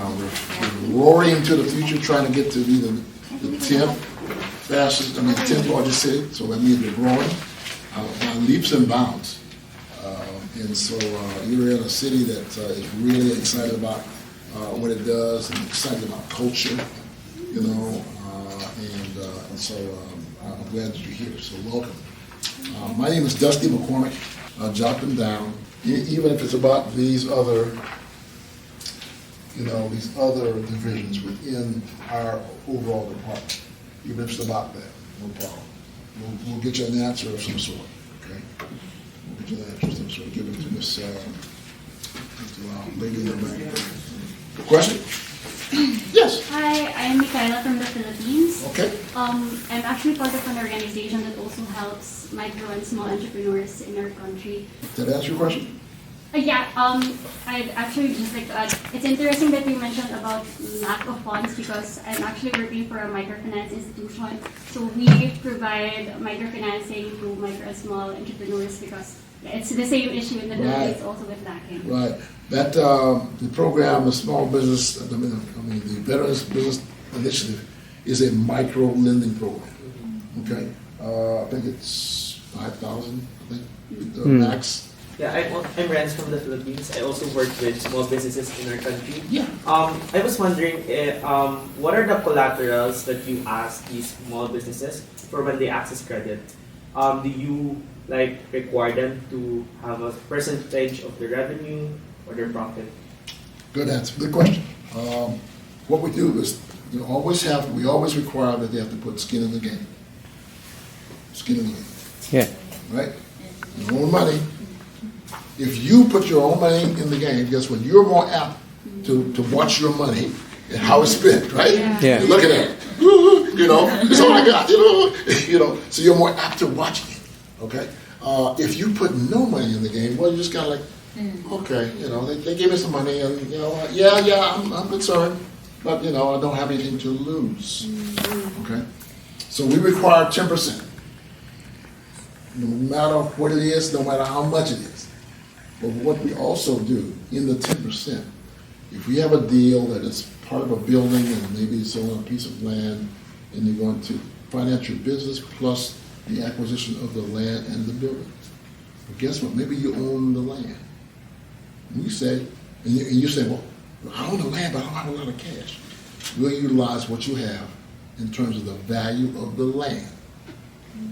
We're roaring into the future, trying to get to be the 10th fastest, 10th largest city. So that means we're growing by leaps and bounds. And so you're in a city that is really excited about what it does and excited about culture, and so I'm glad that you're here. So welcome. My name is Dusty McCormick. I'll jot them down, even if it's about these other divisions within our overall department. Even if it's about that, no problem. We'll get you an answer of some sort. Okay. We'll get you an answer of some sort. Give it to Miss lady in the back. Question? Yes. Hi, I'm Michaela from the Philippines. Okay. I'm actually part of an organization that also helps micro and small entrepreneurs in our country. Did that answer your question? I'd actually just like to add, it's interesting that you mentioned about lack of funds because I'm actually working for a microfinance institution. So we provide microfinancing to micro and small entrepreneurs because it's the same issue in the Philippines also with lacking. Right. That the program, the small business, the Veterans Business Initiative, is a micro lending program. Okay. I think it's 5,000. I think the max. Yeah, I'm Renz from the Philippines. I also work with small businesses in our country. Yeah. I was wondering, what are the collaterals that you ask these small businesses for when they access credit? Do you require them to have a percentage of their revenue or their profit? Good answer. Good question. What we do is we always require that they have to put skin in the game. Skin in the game. Yeah. Right? Your own money. If you put your own money in the game, guess what? You're more apt to watch your money and how it's spent, right? Yeah. You're looking at it. It's all I got, so you're more apt to watch it, okay? If you put no money in the game, well, you're just kind of like, okay, they gave me some money and, I'm concerned, but, I don't have anything to lose, okay? So we require 10%, no matter what it is, no matter how much it is. But what we also do in the 10%, if we have a deal that is part of a building and maybe it's on a piece of land and you're going to finance your business plus the acquisition of the land and the building. But guess what? Maybe you own the land. And you say, well, I own the land, but I don't have a lot of cash. We'll utilize what you have in terms of the value of the land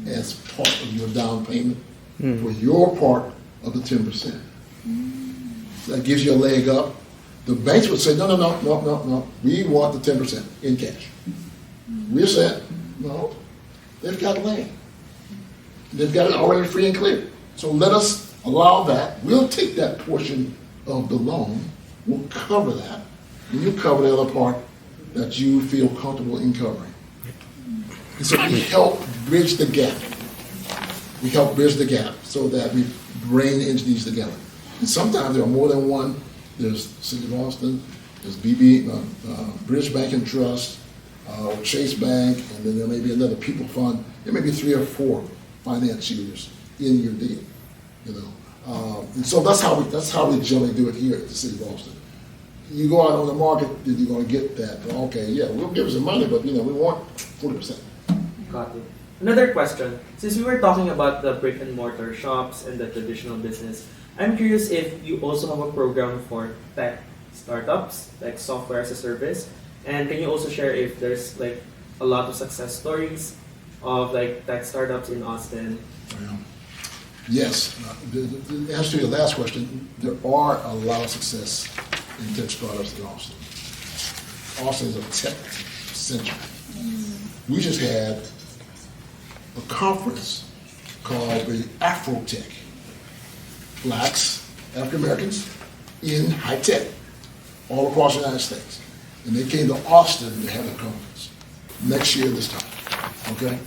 as part of your down payment for your part of the 10%. So that gives you a leg up. The banks would say, no. We want the 10% in cash. We're saying, no, they've got land. They've got it already free and clear. So let us allow that. We'll take that portion of the loan. We'll cover that. And you cover the other part that you feel comfortable in covering. And so we help bridge the gap. We help bridge the gap so that we bring the entities together. And sometimes there are more than one. There's City of Austin, there's Bridge Bank and Trust, Chase Bank, and then there may be another people fund. There may be 3 or 4 financiers in your deal, and so that's how we generally do it here at the City of Austin. You go out on the market, you're going to get that. Okay, yeah, we'll give you some money, but we want 40%. Got it. Another question. Since we were talking about the brick and mortar shops and the traditional business, I'm curious if you also have a program for tech startups, like software as a service, and can you also share if there's a lot of success stories of tech startups in Austin? Yes. The answer to your last question, there are a lot of success in tech startups in Austin. Austin is a tech center. We just had a conference called the Afrotech. Blacks, African Americans in high tech, all across the United States. And they came to Austin to have a conference next year this time. Okay?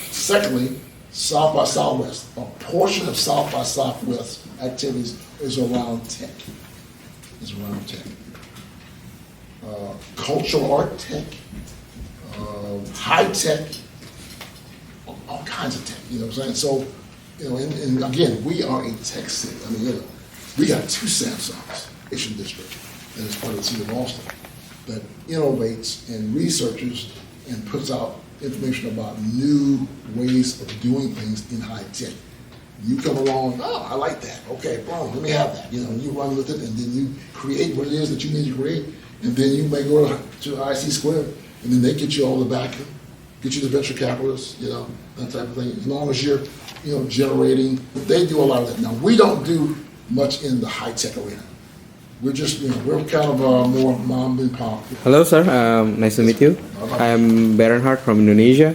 Secondly, South by Southwest. A portion of South by Southwest activities is around tech. Cultural art tech, high tech, all kinds of tech, you know what I'm saying? So, and again, we are a tech city. I mean, we got 2 Samsungs, Asian district, and it's part of the city of Austin. that innovates and researches and puts out information about new ways of doing things in high tech. You come along, oh, I like that. Okay, boom, let me have that. You know, you run with it, and then you create what it is that you need to create, and then you may go to IC Square, and then they get you all the backing, get you the venture capitalists, you know, that type of thing. As long as you're, you know, generating, they do a lot of that. Now, we don't do much in the high tech arena. We're just, you know, we're kind of more mom and pop. Hello, sir. Nice to meet you. I'm Bernhart from Indonesia.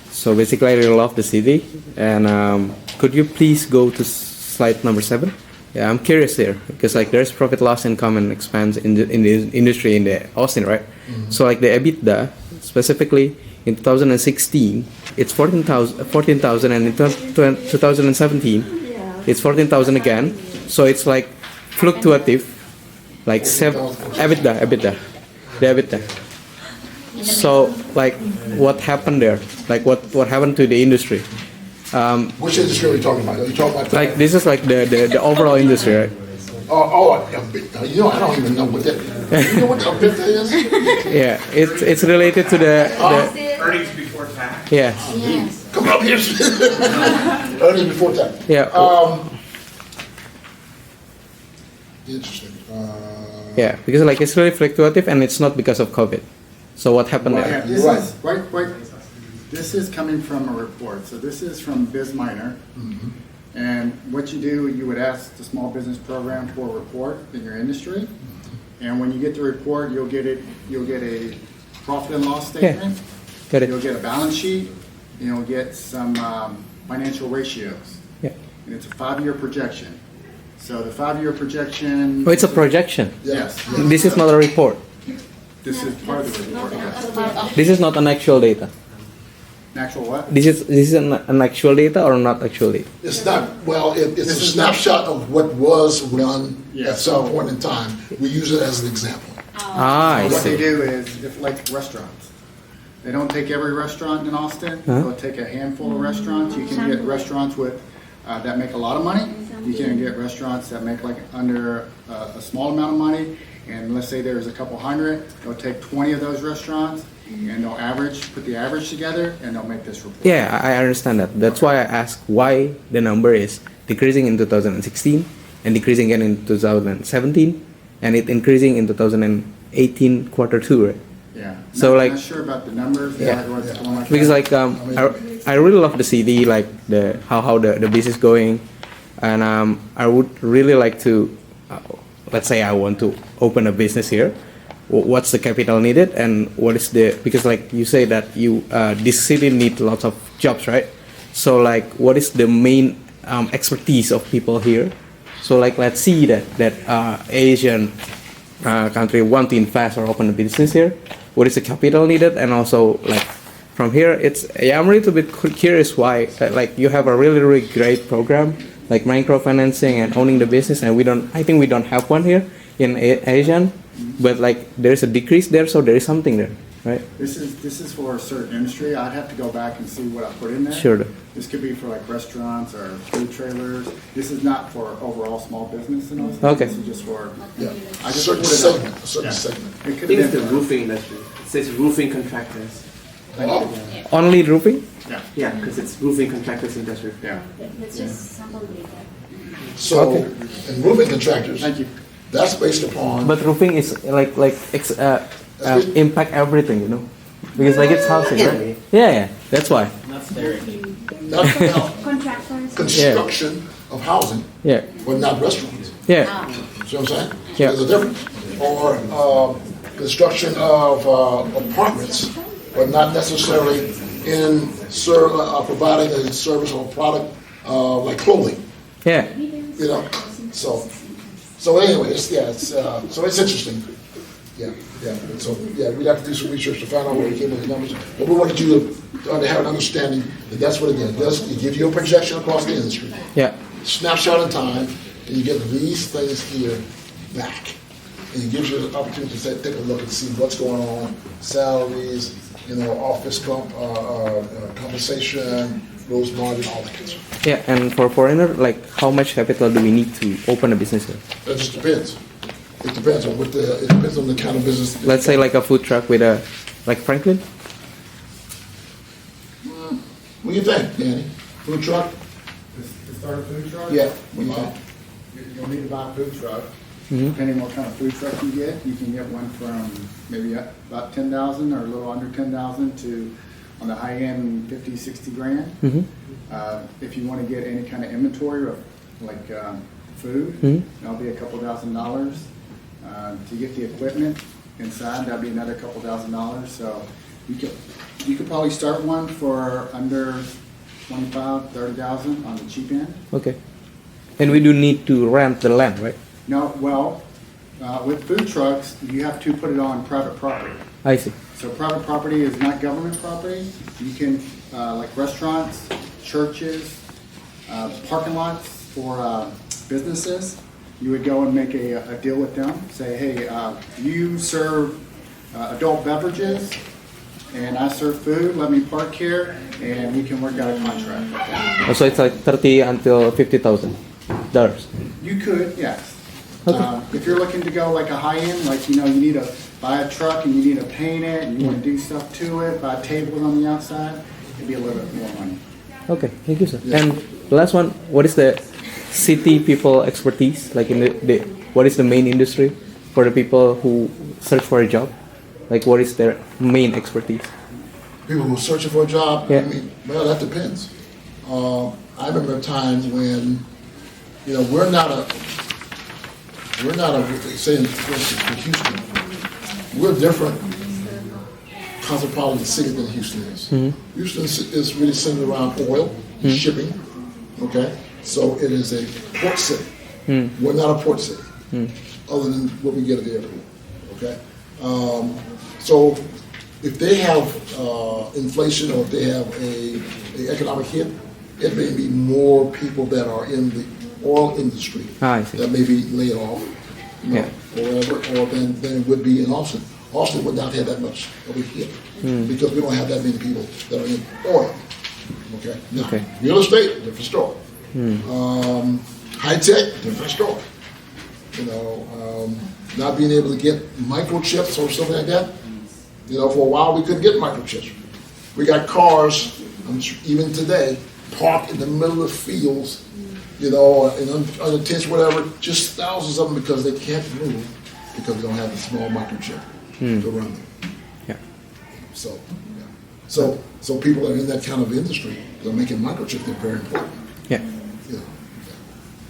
So basically, I really love the city. And could you please go to slide number 7? Yeah, I'm curious here because like there's profit loss income and expense in the industry in the Austin, right? Mm-hmm. So like the EBITDA specifically in 2016, it's 14,000, and in 2017, it's 14,000 again. So it's like fluctuative. Like EBITDA. So like what happened there? Like what happened to the industry? Which industry are you talking about? Are you talking about Like this is like the overall industry, right? You know, I don't even know what that. You know what EBITDA is? Yeah, it's related to the Earnings before tax. yeah. Come up here. Earnings before tax. Yeah. Interesting. Yeah, because like it's really fluctuative and it's not because of COVID. So what happened Right. there? This Right. is, right, this is coming from a report. So this is from BizMiner. And what you do, you would ask the small business program for a report in your industry. And when you get the report, you'll get a profit and loss statement. Got You'll it. get a balance sheet. You'll get some financial ratios. Yeah. And it's a 5-year projection. So the 5-year projection. Oh, it's a projection. Yes. This is not a report. This is part of the report, yes. This is not an actual data. Actual what? This is an actual data or not actual data? It's not, well, it's a snapshot of what was run Yeah. at some point in time. We use it as an example. I What they see. do is, if like restaurants, they don't take every restaurant in Austin. They'll take a handful of restaurants. You can get restaurants with that make a lot of money. You can get restaurants that make like under a small amount of money. And let's say there's a couple hundred. They'll take 20 of those restaurants and they'll put the average together, and they'll make this report. Yeah, I understand that. That's why I asked why the number is decreasing in 2016 and decreasing again in 2017 and it increasing in 2018 quarter 2, right? Yeah. So, like- not sure about the numbers. Yeah. What's going like Because that. like I really love the city, like the how the business going, and I would really like to, let's say I want to open a business here. What's the capital needed, and what is the, because like you say that this city need lots of jobs, right? So like what is the main expertise of people here? So like let's see that Asian country want to invest or open a business here. What is the capital needed, and also like from here I'm a little bit curious why like you have a really great program like microfinancing and owning the business, and I think we don't have one here in Asian, but like there's a decrease there, so there is something there, right? This is for a certain industry. I'd have to go back and see what I put in there. Sure. This could be for like restaurants or food trailers. This is not for overall small business and all. Okay. This is just for. Yeah. I A just certain put it up. segment, a certain Yeah. segment. It I could think it's have the been. roofing industry. It says roofing contractors. Oh, Only roofing? Yeah. Yeah, because it's roofing contractors industry. Yeah. Let's just sample data. so, Okay. and moving contractors, Thank you. that's based upon. But roofing is impact everything, you know, because like it's housing, right? Yeah, that's why. Not Contractors. construction of housing, Yeah, but not restaurants. yeah, See what I'm saying? Yeah. There's a difference. Or construction of apartments, but not necessarily in providing a service or product like clothing. yeah. You know, so anyway, so it's interesting. Yeah. So we'd have to do some research to find out where we came with the numbers. But we wanted you to have an understanding that that's what it does. It gives you a projection across the industry, Yeah, snapshot in time, and you get these things here back. And it gives you an opportunity to take a look and see what's going on, salaries, office compensation, gross margin, all that kind of stuff. yeah. And for foreigner, like how much capital do we need to open a business here? That just depends. It depends on it depends on the kind of business. Let's say like a food truck with a, like Franklin? What do you think, Danny? Food truck? To start a food truck? Yeah. What do you Well, think? you'll need to buy a food truck. Mhm. Depending on what kind of food truck you can get one from maybe about 10,000 or a little under 10,000 to, on the high end, 50, 60 grand. Mhm. If you want to get any kind of inventory of like food, Mhm. that'll be a couple $1,000s. To get the equipment inside, that'll be another couple $1,000s. So you could probably start one for under 25, 30,000 on the cheap end. Okay. And we do need to rent the land, right? No, well, with food trucks, you have to put it on private property. I see. So private property is not government property. You can, like restaurants, churches, parking lots for businesses, you would go and make a deal with them. Say, hey, you serve adult beverages, and I serve food. Let me park here, and we can work out a contract with them. Oh, so it's like 30 until $50,000. You could, yes. Okay. If you're looking to go like a high end, like, you need to buy a truck and you need to paint it and you want to do stuff to it, buy tables on the outside, it'd be a little bit more money. Okay, thank you, sir. And the last one, what is the city people expertise? Like in what is the main industry for the people who search for a job? Like what is their main expertise? People who are searching for a job, Yeah. I mean, well, that depends. I remember times when, we're not a, say, for instance, in Houston, we're different cosmopolitan city than Houston is. Houston is really centered around oil, and shipping, okay? So it is a port city. We're not a port city, other than what we get at the airport, okay? So if they have inflation or if they have a economic hit, it may be more people that are in the oil industry I see. that may be laid off, Yeah. or whatever, or than it would be in Austin. Austin would not have that much of a hit because we don't have that many people that are in oil. Okay. Now, Okay. real estate, different story. High tech, different story. Not being able to get microchips or something like that. For a while we couldn't get microchips. We got cars, even today, parked in the middle of fields, in unattached, whatever, just thousands of them because they can't move because they don't have the small microchip to run them. Yeah. So people that are in that kind of industry, they're making microchips, they're very important. Yeah. Yeah.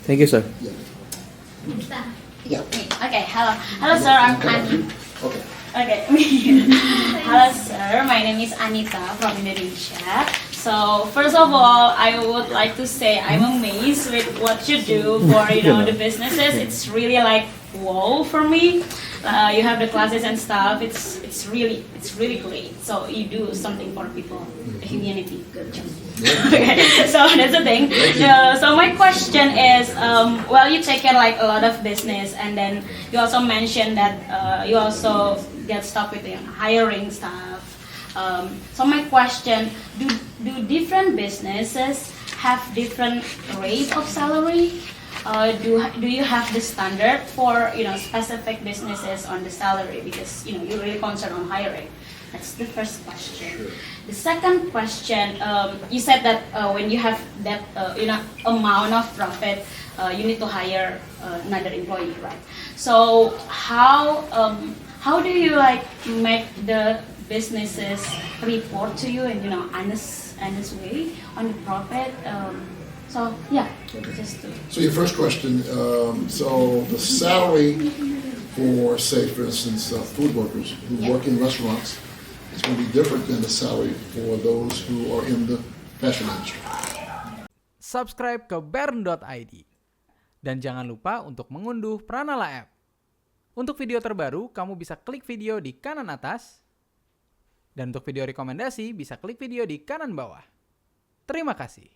Thank you, sir. Yeah. Yeah. Okay, hello sir, I'm Ani. Okay. Okay, hello sir, my name is Anita from Indonesia. So first of all, I would like to say I'm amazed with what you do for the businesses. It's really like wow for me. You have the classes and stuff. It's really great. So you do something for people, humanity. Good job. Okay, so that's the thing. So my question is, you take care like a lot of business, and then you also mentioned that you also get stuck with the hiring stuff. So my question: do different businesses have different rate of salary? Do you have the standard for specific businesses on the salary, because you're really concerned on hiring? That's the first question. Sure. The second question, you said that when you have that amount of profit, you need to hire another employee, right? So how do you make the businesses report to you in honest way on the profit? So yeah, Okay. just to. So your first question, so the salary for, say, for instance, food workers who work in restaurants is going to be different than the salary for those who are in the fashion industry. Subscribe ke bern.id. Dan jangan lupa untuk mengunduh Pranala App. Untuk video terbaru, kamu bisa klik video di kanan atas. Dan untuk video rekomendasi, bisa klik video di kanan bawah. Terima kasih.